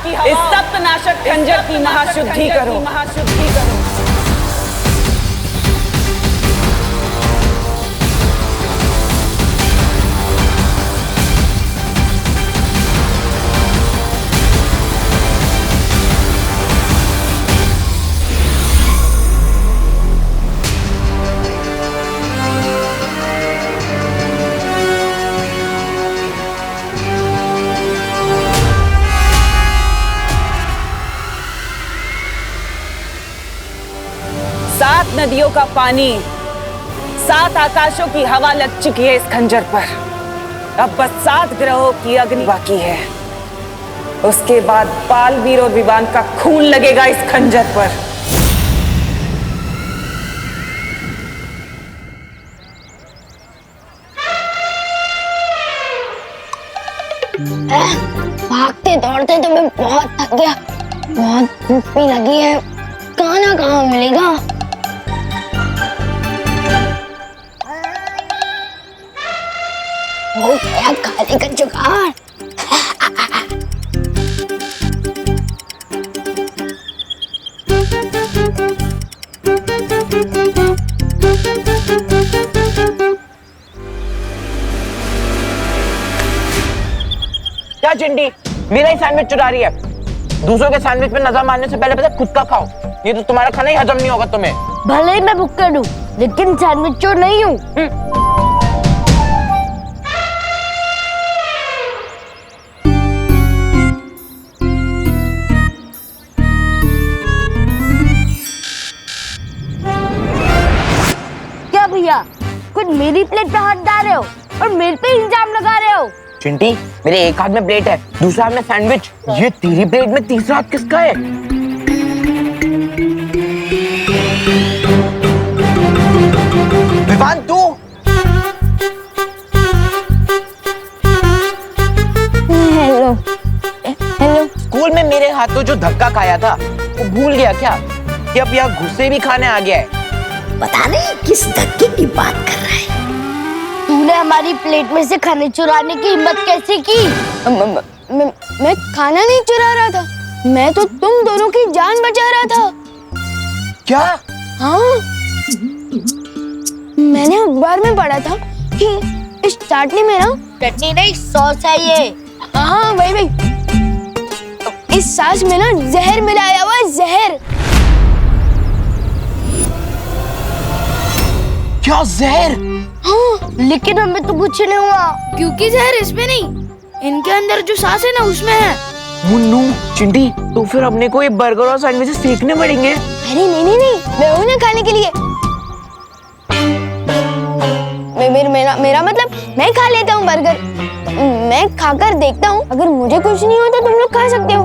इस सप्तनाशक खंजर की महाशुद्धि करो। सात नदियों का पानी, सात आकाशों की हवा लग चुकी है इस खंजर पर। अब बस 7 ग्रहों की अग्नि बाकी है। उसके बाद बालवीर और विवान का खून लगेगा इस खंजर पर। भागते दौड़ते तो मैं बहुत थक गया, बहुत भूख भी लगी है। खाना कहाँ मिलेगा? हो गया खाने का जुगाड़। क्या चिंटी, मेरा ही सैंडविच चुरा रही है? दूसरों के सैंडविच में नजर मारने से पहले पता खुद का खाओ, ये तो तुम्हारा खाना ही हजम नहीं होगा तुम्हें। भले ही मैं भूखा हूँ, लेकिन सैंडविच चोर नहीं हूँ। क्या भैया, खुद मेरी प्लेट पे हाथ डाल रहे हो और मेरे पे इल्जाम लगा रहे हो? चिंटी, मेरे एक हाथ में प्लेट है, दूसरा हाथ में सैंडविच। ये तेरी प्लेट में तीसरा हाथ किसका है? विवान तू? Hello hello. स्कूल में मेरे हाथों जो धक्का खाया था वो भूल गया क्या कि अब यहाँ गुस्से भी खाने आ गया है? पता नहीं किस धक्के की बात कर रहा है। तूने हमारी प्लेट में से खाने चुराने की हिम्मत कैसे की? मैं खाना नहीं चुरा रहा था, मैं तो तुम दोनों की जान बचा रहा था। क्या? हाँ, मैंने अखबार में पढ़ा था कि इस चाटनी में ना चटनी नहीं सॉस है ये। हाँ वही। इस सॉस में ना जहर मिलाया हुआ है, जहर। क्या जहर? हाँ, लेकिन हमें तो कुछ नहीं हुआ क्योंकि जहर इसमें नहीं, इनके अंदर जो सांस है ना उसमें है। मुन्नू, चिंटी, तो फिर अपने को ये बर्गर और सैंडविचेस फेंकने पड़ेंगे। अरे नहीं, मैं हूं ना खाने के लिए। मेरा मतलब मैं खा लेता हूँ बर्गर। मैं खाकर देखता हूँ, अगर मुझे कुछ नहीं होता तुम लोग खा सकते हो।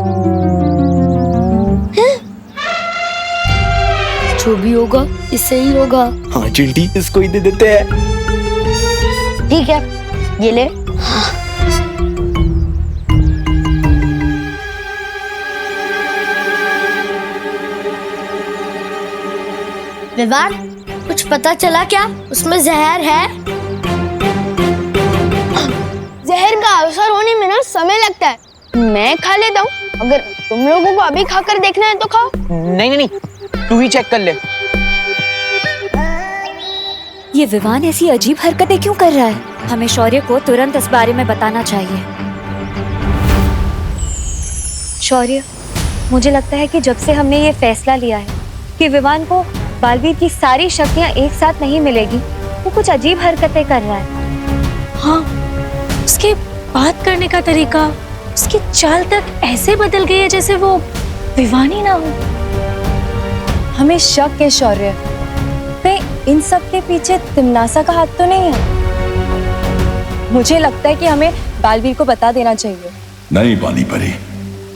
जो भी होगा इससे ही होगा। हाँ चिंटी, इसको ही दे देते हैं। ठीक है, ये ले। विवान, कुछ पता चला क्या उसमें जहर है? जहर का असर होने में ना समय लगता है। मैं खा लेता हूँ, अगर तुम लोगों को अभी खाकर देखना है तो खाओ। नहीं, तू ही चेक कर ले। ये विवान ऐसी अजीब हरकतें क्यों कर रहा है? हमें शौर्य को तुरंत इस बारे में बताना चाहिए। शौर्य, मुझे लगता है कि जब से हमने ये फैसला लिया है कि विवान को बालवीर की सारी शक्तियां एक साथ नहीं मिलेगी, वो कुछ अजीब हरकतें कर रहा है। हाँ, उसके बात करने का तरीका, उसकी चाल तक ऐसे बदल गई है जैसे वो विवान ही ना हो। हमें शक है शौर्य, कहीं इन सब के पीछे तिमनासा का हाथ तो नहीं है? मुझे लगता है कि हमें बालवीर को बता देना चाहिए। नहीं पानी परी,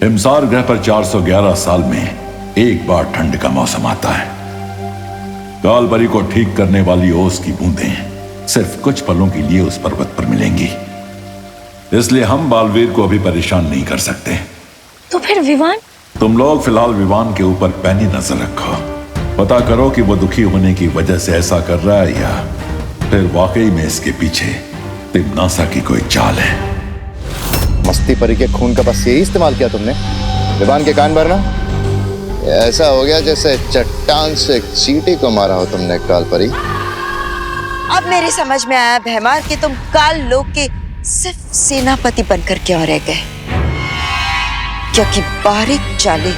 हिमसार ग्रह पर 411 साल में एक बार ठंड का मौसम आता है। कालपरी को ठीक करने वाली ओस की बूंदें सिर्फ कुछ पलों के लिए उस पर्वत पर मिलेंगी, इसलिए हम बालवीर को अभी परेशान नहीं कर सकते। तो फिर विवान? तुम लोग फिलहाल विवान के ऊपर पैनी नजर रखो, पता करो कि वो दुखी होने की वजह से ऐसा कर रहा है या फिर वाकई में इसके पीछे तिमनासा की कोई चाल है। मस्ती परी के खून का बस यही इस्तेमाल किया तुमने? विवान के कान भरना। ऐसा हो गया जैसे चट्टान से एक चींटी को मारा हो तुमने काल परी। अब मेरी समझ में आया भैमार कि तुम काल लोक के सिर्फ सेनापति बनकर क्यों रह गए, क्योंकि बारीक चालें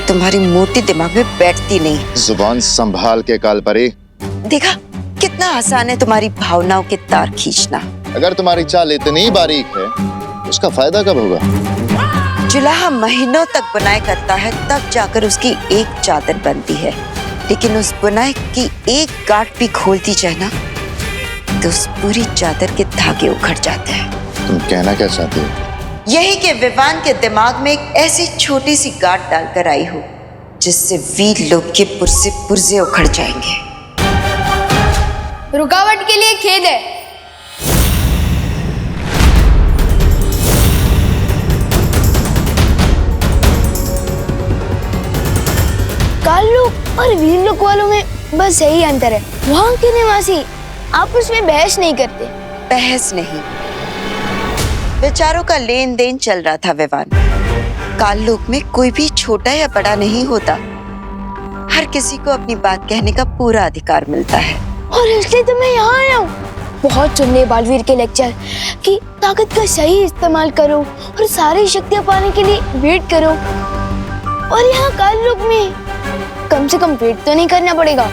तुम्हारी मोटी दिमाग में बैठती नहीं। जुबान संभाल के काल परी। देखा कितना आसान है तुम्हारी भावनाओं के तार खींचना। अगर तुम्हारी चाल इतनी बारीक है उसका फायदा कब होगा? जुलाहा महीनों तक बुनाई करता है, तब जाकर उसकी एक चादर बनती है, लेकिन उस बुनाई की एक गांठ भी खोलती जाए ना तो उस पूरी चादर के धागे उखड़ जाते हैं। तुम कहना क्या चाहते हो? यही कि विवान के दिमाग में एक ऐसी छोटी सी गांठ डालकर आई हो जिससे वीर लोग के पुर्जे पुर्जे उखड़ जाएंगे। रुकावट के लिए खेद है। काल लोक और वीर लोक वालों में बस यही अंतर है, वहाँ के निवासी आपस में बहस नहीं करते। बहस नहीं, विचारों का लेन देन चल रहा था विवान। काल लोक में कोई भी छोटा या बड़ा नहीं होता, हर किसी को अपनी बात कहने का पूरा अधिकार मिलता है। और इसलिए तो मैं यहाँ आया हूँ। बहुत सुन लिए बालवीर के लेक्चर कि ताकत का सही इस्तेमाल करो और सारी शक्तियाँ पाने के लिए वेट करो, और यहाँ काल लोक में कम से कम वेट तो नहीं करना पड़ेगा।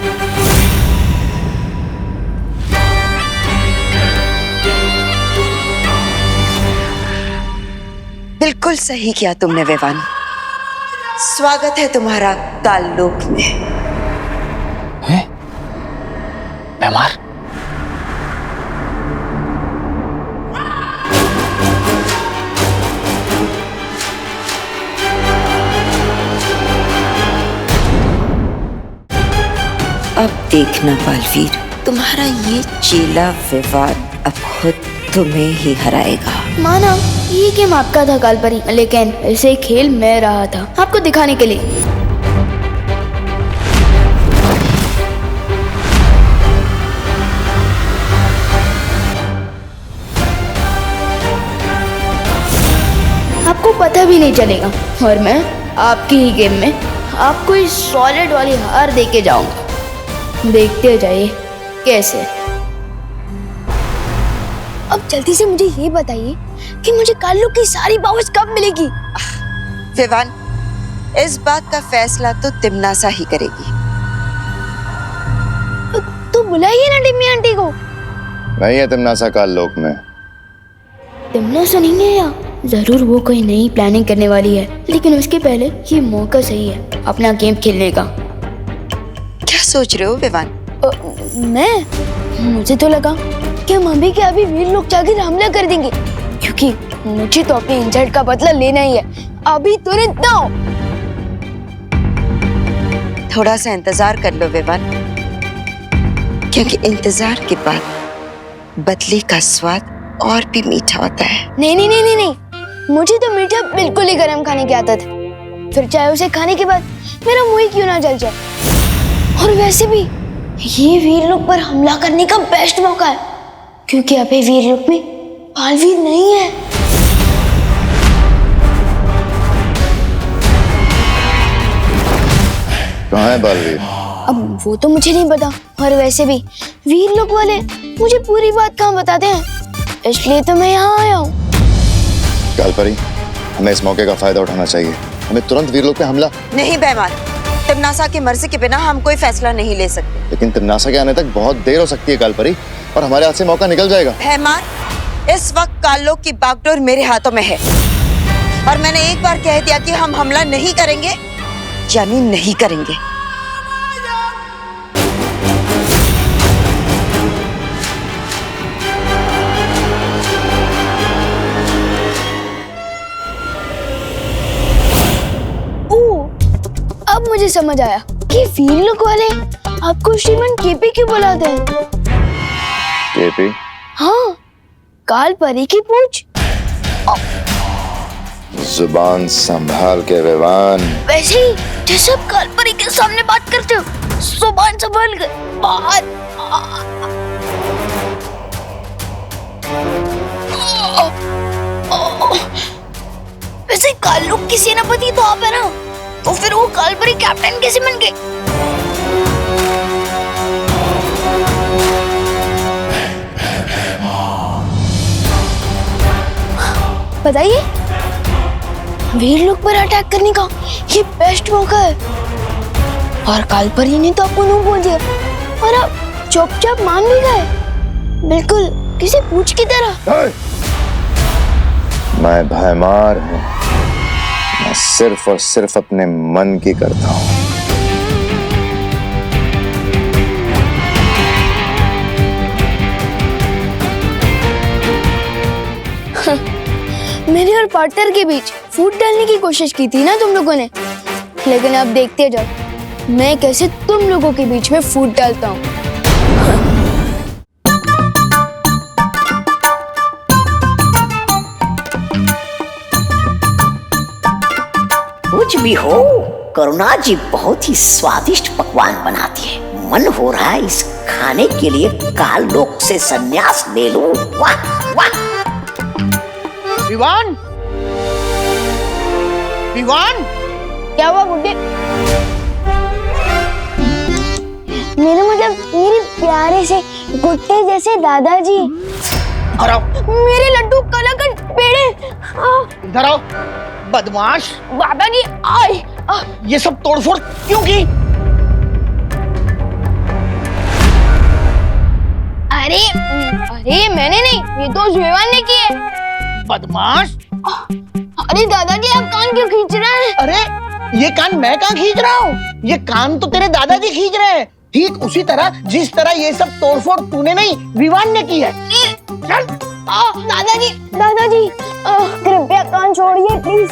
बिल्कुल सही किया तुमने विवान। स्वागत है तुम्हारा काल लोक में। हैं? भैमार? अब देखना बालवीर, तुम्हारा ये चेला विवान अब खुद तुम्हें ही हराएगा। माना ये गेम आपका था कालपरी, लेकिन इसे खेल मैं रहा था आपको दिखाने के लिए। आपको पता भी नहीं चलेगा और मैं आपकी ही गेम में आपको इस सॉलिड वाली हार दे के जाऊंगा। देखते जाइए कैसे। अब जल्दी से मुझे ये बताइए कि मुझे काल लोक की सारी पावर्स कब मिलेगी? विवान, इस बात का फैसला तो तिमनासा ही करेगी। तो बुलाइए ना टिम्मी आंटी को। नहीं है तिमनासा काल लोक में। तिमनासा नहीं है या जरूर वो कोई नई प्लानिंग करने वाली है, लेकिन उसके पहले ये मौका सही है अपना गेम खेलने का। क्या सोच रहे हो विवान? मुझे तो लगा कि हम अभी के अभी वीर लोग जाकर हमला कर देंगे, क्योंकि मुझे तो अपने इंसल्ट का बदला लेना ही है। अभी तुरंत ना। थोड़ा सा इंतजार कर लो विवान, क्योंकि इंतजार के बाद बदले का स्वाद और भी मीठा होता है। नहीं, मुझे तो मीठा बिल्कुल ही गरम खाने की आदत है, फिर चाहे उसे खाने के बाद मेरा मुंह ही क्यों ना जल जाए। और वैसे भी ये वीर लोक पर हमला करने का बेस्ट मौका है, क्योंकि अभी वीर लोक में बालवीर नहीं है। कहाँ है बालवीर? अब वो तो मुझे नहीं पता, और वैसे भी वीर लोक वाले मुझे पूरी बात कहाँ बताते हैं, इसलिए तो मैं यहाँ आया हूँ। कालपरी, हमें इस मौके का फायदा उठाना चाहिए। हमें तुरंत वीर लोक पे हमला। नहीं भैमार, तिमनासा की मर्जी के बिना हम कोई फैसला नहीं ले सकते। लेकिन तिमनासा के आने तक बहुत देर हो सकती है कालपरी, और हमारे हाथ से मौका निकल जाएगा। भैमार, इस वक्त काल लोक की बागडोर मेरे हाथों में है, और मैंने एक बार कह दिया कि हम हमला नहीं करेंगे, यानी नहीं करेंगे। अब मुझे समझ आया कि वीर लोक वाले आपको श्रीमान केपी क्यों बुलाते हैं। केपी? हाँ, काल परी की पूछ। जुबान संभाल के विवान। वैसे ही जैसे आप काल परी के सामने बात करते हो, जुबान संभाल के बात। वैसे काल लोक की सेना सेनापति तो आप है ना, तो फिर वो कालपरी कैप्टन कैसे बन गए? बताइए, वीर लोग पर अटैक करने का ये बेस्ट मौका है। और कालपरी ने तो आपको नो बोल दिया और आप चुपचाप मान भी गए, बिल्कुल किसी पूछ की तरह। मैं भयमार हूँ, मैं सिर्फ और सिर्फ अपने मन की करता हूँ। मेरे और पार्टनर के बीच फूट डालने की कोशिश की थी ना तुम लोगों ने, लेकिन अब देखते जाओ मैं कैसे तुम लोगों के बीच में फूट डालता हूँ। कुछ भी हो, करुणा जी बहुत ही स्वादिष्ट पकवान बनाती है। मन हो रहा है इस खाने के लिए काल लोक से संन्यास ले लूं। वाह वाह। विवान, विवान, क्या हुआ बुड्ढे? मेरे प्यारे से गुट्टे जैसे दादाजी। इधर आओ। मेरे लड्डू कलाकंद पेड़े। इधर आओ, बदमाश। दादाजी आए। ये सब तोड़फोड़ क्यों की? अरे अरे मैंने नहीं, ये तो विवान ने किए। बदमाश। अरे दादाजी आप कान क्यों खींच रहे हैं? अरे ये कान मैं कहाँ खींच रहा हूँ? ये कान तो तेरे दादाजी खींच रहे हैं, ठीक उसी तरह जिस तरह ये सब तोड़फोड़ तूने नहीं विवान ने की है। चल। दादाजी दादाजी कृपया कान छोड़िए प्लीज,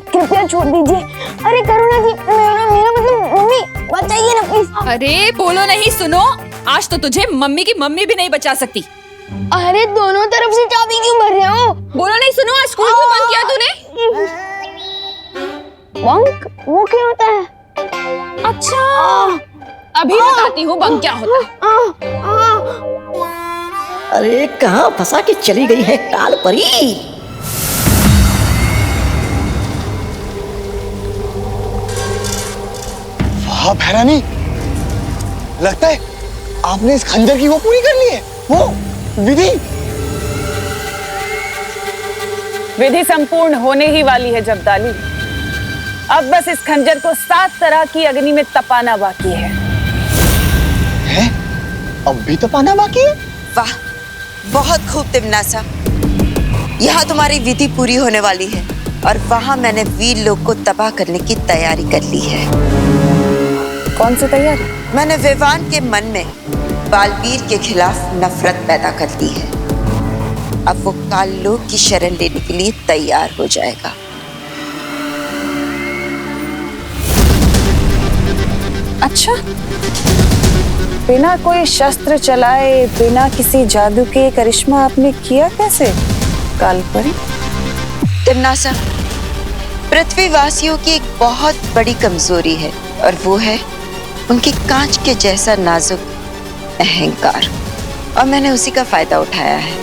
कृपया छोड़ दीजिए। अरे करुणा जी, मेरा मतलब मम्मी बचाइए ना प्लीज। अरे बोलो नहीं, सुनो, आज तो तुझे मम्मी की मम्मी भी नहीं बचा सकती। अरे दोनों तरफ से चाबी क्यों भर रहे हो? बोलो नहीं, सुनो, आज स्कूल क्यों बंद किया तूने? बंक वो क्या होता है? अच्छा, अभी बताती हूँ बंक क्या होता है। अरे कहाँ फंसा के चली गई है काल परी? वाह भैरानी, लगता है आपने इस खंजर की वो पूरी कर ली है, वो विधि। विधि संपूर्ण होने ही वाली है जब्दाली। अब बस इस खंजर को 7 तरह की अग्नि में तपाना बाकी है। हैं? अब भी तपाना बाकी है? वाह, बहुत खूब तिमनासा। यहाँ तुम्हारी विधि पूरी होने वाली है और वहाँ मैंने वीर लोग को तबाह करने की तैयारी कर ली है। कौन सी तैयारी? मैंने विवान के मन में बालवीर के खिलाफ नफरत पैदा कर दी है। अब वो काल लोक की शरण लेने के लिए तैयार हो जाएगा। अच्छा, बिना कोई शस्त्र चलाए, बिना किसी जादू के करिश्मा आपने किया कैसे कालपरी? तिमनासा, पृथ्वीवासियों की एक बहुत बड़ी कमजोरी है और वो है उनकी कांच के जैसा नाजुक अहंकार, और मैंने उसी का फायदा उठाया है।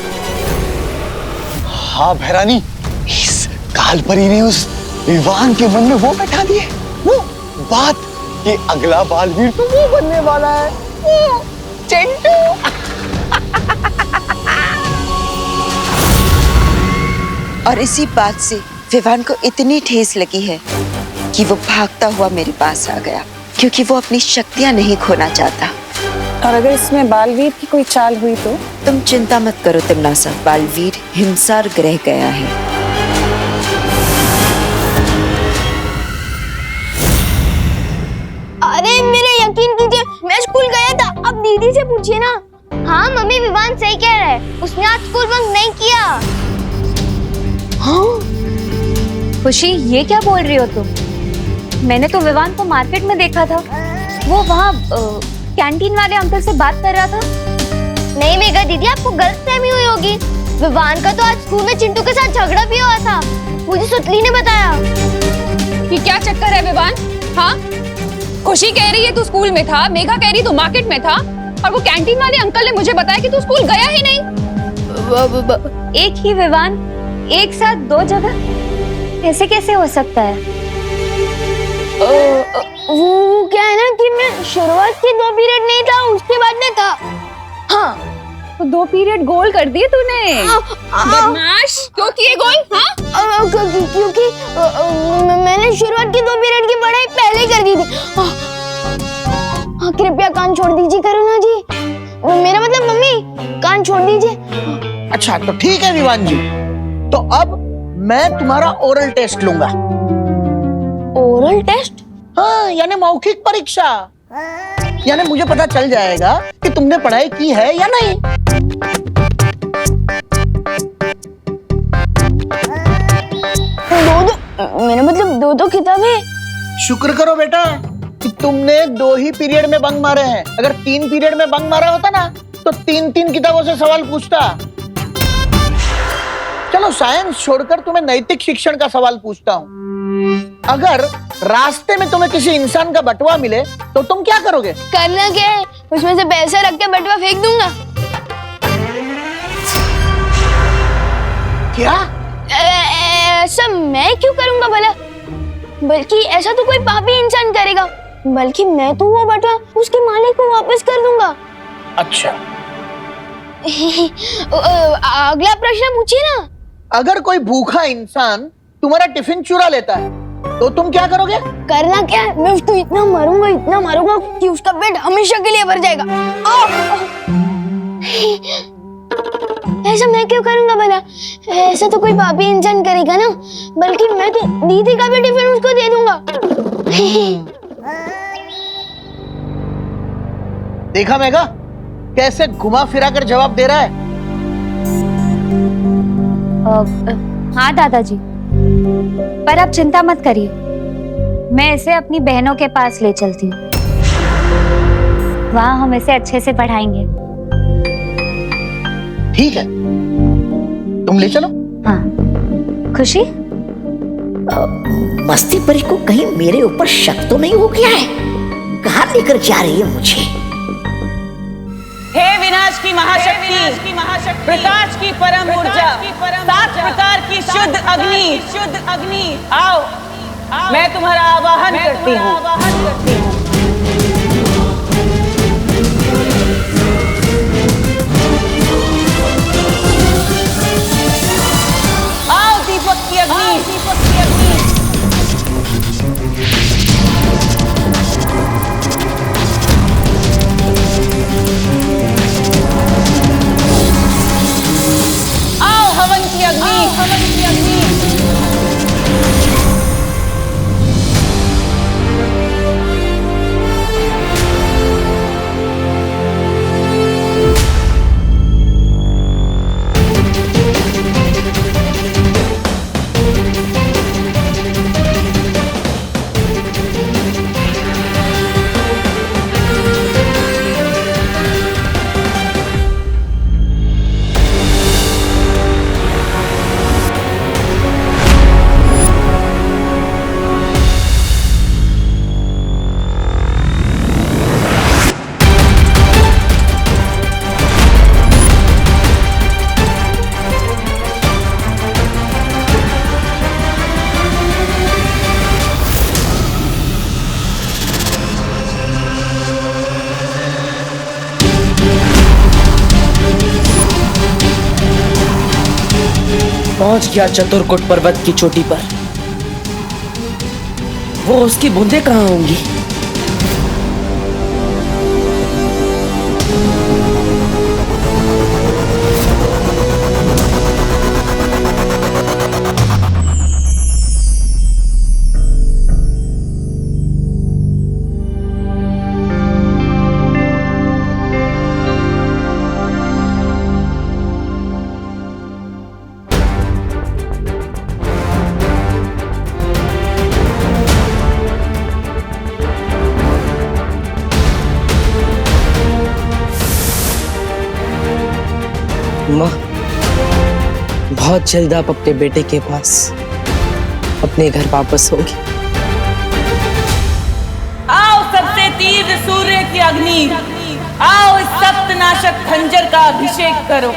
हाँ भैरानी, इस कालपरी ने उस विवान के मन में वो बैठा दिए, वो बात कि अगला बालवीर तो वो बनने वाला है, वो चिंटू। और इसी बात से विवान को इतनी ठेस लगी है कि वो भागता हुआ मेरे पास आ गया, क्योंकि वो अपनी शक्तियां नहीं खोना चाहता। और अगर इसमें बालवीर की कोई चाल हुई तो? तुम चिंता मत करो तिमनासा, बालवीर हिमसार ग्रह गया है। अरे मेरे यकीन कीजिए, मैं स्कूल गया था, अब दीदी से पूछिए ना। हाँ मम्मी, विवान सही कह रहा है, उसने आज स्कूल बंक नहीं किया। हाँ? खुशी, ये क्या बोल रही हो तुम? मैंने तो विवान को मार्केट में देखा था, वो वहाँ कैंटीन वाले अंकल से बात कर रहा था। नहीं मेघा दीदी, आपको गलतफहमी हुई होगी। विवान का तो आज स्कूल में चिंटू के साथ झगड़ा भी हुआ था, मुझे सुतली ने बताया। ये क्या चक्कर है विवान? हाँ, खुशी कह रही है तू स्कूल में था, मेघा कह रही तू मार्केट में था, और वो कैंटीन वाले अंकल ने मुझे बताया कि तू स्कूल गया ही नहीं। एक ही विवान, एक साथ 2 जगह? ऐसे कैसे हो सकता है? वो क्या है ना कि मैं शुरुआत के 2 पीरियड नहीं था, उसके बाद में था। हाँ, तो 2 पीरियड गोल कर दिए तूने। बदमाश, क्यों किए गोल? हाँ, क्योंकि मैंने शुरुआत के 2 पीरियड की पढ़ाई पहले कर दी थी। हाँ, कृपया कान छोड़ दीजिए करुणा जी, मेरा मतलब मम्मी, कान छोड़ दीजिए। अच्छा तो ठीक है विवान जी, तो अब मैं तुम्हारा ओरल टेस्ट लूंगा। Oral test? हाँ, यानी मौखिक परीक्षा। यानी मुझे पता चल जाएगा कि तुमने पढ़ाई की है या नहीं। मेरा मतलब 2 किताबें। शुक्र करो बेटा कि तुमने 2 ही पीरियड में बंक मारे हैं। अगर 3 पीरियड में बंक मारा होता ना तो 3 किताबों से सवाल पूछता। चलो साइंस छोड़कर तुम्हें नैतिक शिक्षण का सवाल पूछता हूँ। अगर रास्ते में तुम्हें किसी इंसान का बटुआ मिले तो तुम क्या करोगे? करना क्या है, उसमें से पैसे रख के बटुआ फेंक दूंगा। क्या? ऐसा मैं क्यों करूंगा भला? बल्कि ऐसा तो कोई पापी इंसान करेगा, बल्कि मैं तो वो बटुआ उसके मालिक को वापस कर दूंगा। अच्छा अगला प्रश्न पूछिए ना। अगर कोई भूखा इंसान तुम्हारा टिफिन चुरा लेता है तो तुम क्या करोगे? करना क्या है, मैं उसको इतना मारूंगा कि उसका पेट हमेशा के लिए भर जाएगा। ऐसा मैं क्यों करूंगा भला? ऐसा तो कोई पापी इंसान करेगा ना, बल्कि मैं तो दीदी का भी टिफिन उसको दे दूंगा। देखा मेघा कैसे घुमा फिरा कर जवाब दे रहा है। हाँ दादाजी, पर आप चिंता मत करिए, मैं इसे अपनी बहनों के पास ले चलती हूँ। वहाँ हम इसे अच्छे से पढ़ाएंगे। ठीक है, तुम ले चलो। हाँ। खुशी, मस्ती परी को कहीं मेरे ऊपर शक तो नहीं हो गया है? कहाँ लेकर जा रही है मुझे? हे विनाश की महाशक्ति, प्रकाश की परम ऊर्जा, 7 प्रकार की शुद्ध अग्नि, आओ, मैं तुम्हारा आवाहन करती हूँ। आओ दीपक की अग्नि, आओ हवन की अग्नि, पहुंच गया चतुर्कोट पर्वत की चोटी पर। वो उसकी बूंदें कहाँ होंगी? माँ, बहुत जल्द आप अपने बेटे के पास अपने घर वापस होगी। आओ सबसे तीव्र सूर्य की अग्नि, आओ इस सप्तनाशक खंजर का अभिषेक करो।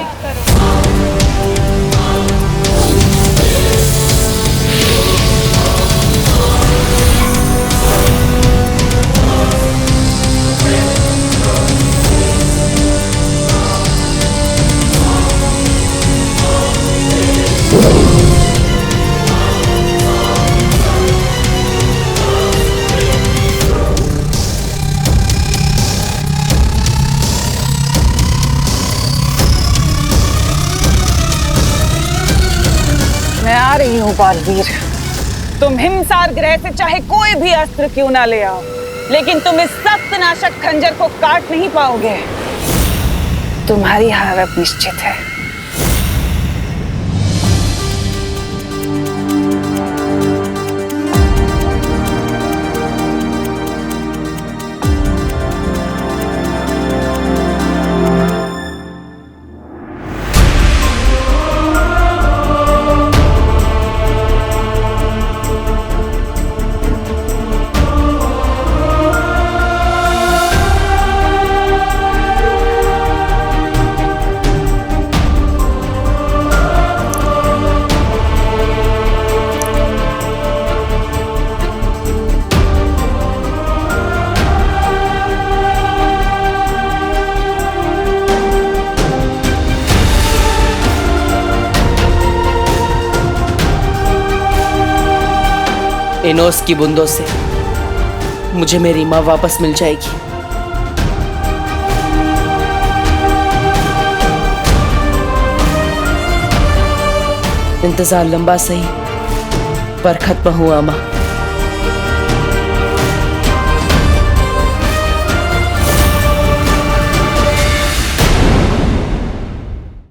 मैं आ रही हूँ बालवीर। तुम हिमसार ग्रह से चाहे कोई भी अस्त्र क्यों ना ले आओ, लेकिन तुम इस सख्त नाशक खंजर को काट नहीं पाओगे। तुम्हारी हार अब निश्चित है। इन ओस की बूंदों से मुझे मेरी माँ वापस मिल जाएगी। इंतजार लंबा सही पर खत्म हुआ माँ।